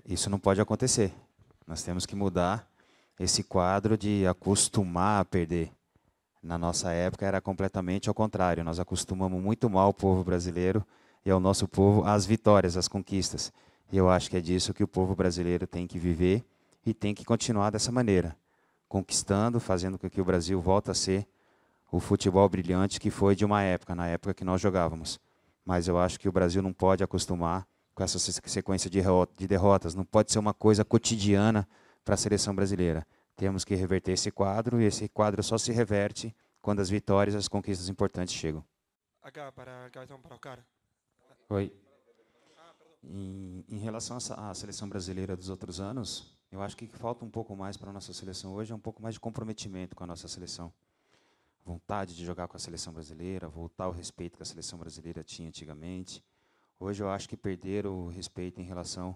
Isso não pode acontecer. Nós temos que mudar esse quadro de acostumar a perder. Na nossa época era completamente ao contrário. Nós acostumamos muito mal o povo brasileiro e ao nosso povo às vitórias, às conquistas. E eu acho que é disso que o povo brasileiro tem que viver e tem que continuar dessa maneira, conquistando, fazendo com que o Brasil volte a ser o futebol brilhante que foi de uma época, na época que nós jogávamos. Mas eu acho que o Brasil não pode acostumar com essa sequência de derrotas. Não pode ser uma coisa cotidiana para a seleção brasileira. Temos que reverter esse quadro e esse quadro só se reverte quando as vitórias e as conquistas importantes chegam. Acá, para el cabezón, para Oscar. Oi. Em relação à seleção brasileira dos outros anos, eu acho que falta um pouco mais para a nossa seleção hoje, é um pouco mais de comprometimento com a nossa seleção. Vontade de jogar com a seleção brasileira, voltar ao respeito que a seleção brasileira tinha antigamente. Hoje eu acho que perderam o respeito em relação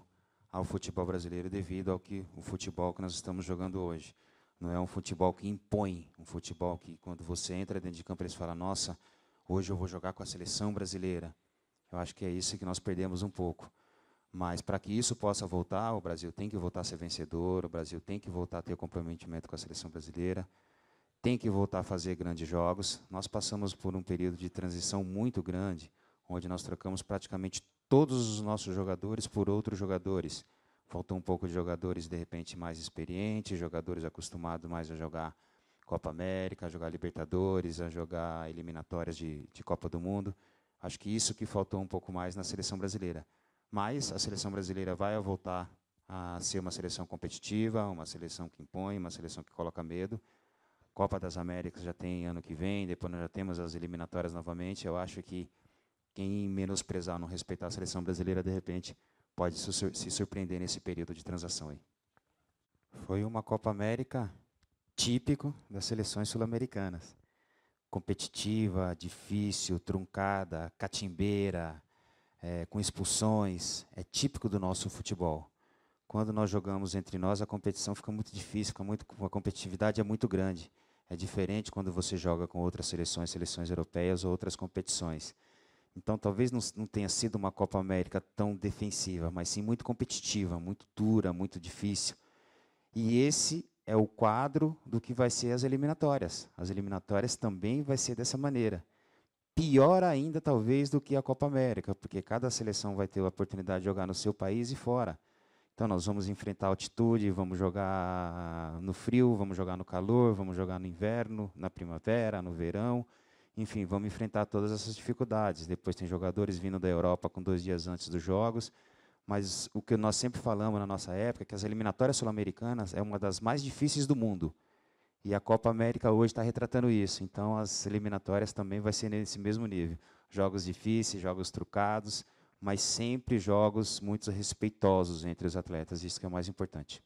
ao futebol brasileiro devido ao que o futebol que nós estamos jogando hoje. Não é um futebol que impõe, um futebol que quando você entra dentro de campo eles falam: nossa, hoje eu vou jogar com a seleção brasileira. Eu acho que é isso que nós perdemos um pouco. Mas para que isso possa voltar, o Brasil tem que voltar a ser vencedor, o Brasil tem que voltar a ter comprometimento com a seleção brasileira, tem que voltar a fazer grandes jogos. Nós passamos por um período de transição muito grande, onde nós trocamos praticamente todos os nossos jogadores por outros jogadores. Faltou um pouco de jogadores, de repente, mais experientes, jogadores acostumados mais a jogar Copa América, a jogar Libertadores, a jogar eliminatórias de Copa do Mundo. Acho que isso que faltou um pouco mais na seleção brasileira. Mas a seleção brasileira vai voltar a ser uma seleção competitiva, uma seleção que impõe, uma seleção que coloca medo. Copa das Américas já tem ano que vem, depois nós já temos as eliminatórias novamente. Eu acho que quem menosprezar, não respeitar a seleção brasileira, de repente, pode se surpreender nesse período de transação aí. Foi uma Copa América típico das seleções sul-americanas. Competitiva, difícil, truncada, catimbeira, com expulsões. É típico do nosso futebol. Quando nós jogamos entre nós, a competição fica muito difícil, a competitividade é muito grande. É diferente quando você joga com outras seleções, seleções europeias ou outras competições. Então, talvez não tenha sido uma Copa América tão defensiva, mas sim muito competitiva, muito dura, muito difícil. E esse é o quadro do que vai ser as eliminatórias. As eliminatórias também vai ser dessa maneira. Pior ainda, talvez, do que a Copa América, porque cada seleção vai ter a oportunidade de jogar no seu país e fora. Então, nós vamos enfrentar a altitude, vamos jogar no frio, vamos jogar no calor, vamos jogar no inverno, na primavera, no verão. Enfim, vamos enfrentar todas essas dificuldades. Depois tem jogadores vindo da Europa com 2 dias antes dos jogos. Mas o que nós sempre falamos na nossa época é que as eliminatórias sul-americanas é uma das mais difíceis do mundo. E a Copa América hoje está retratando isso. Então, as eliminatórias também vai ser nesse mesmo nível. Jogos difíceis, jogos trucados, mas sempre jogos muito respeitosos entre os atletas. Isso que é o mais importante.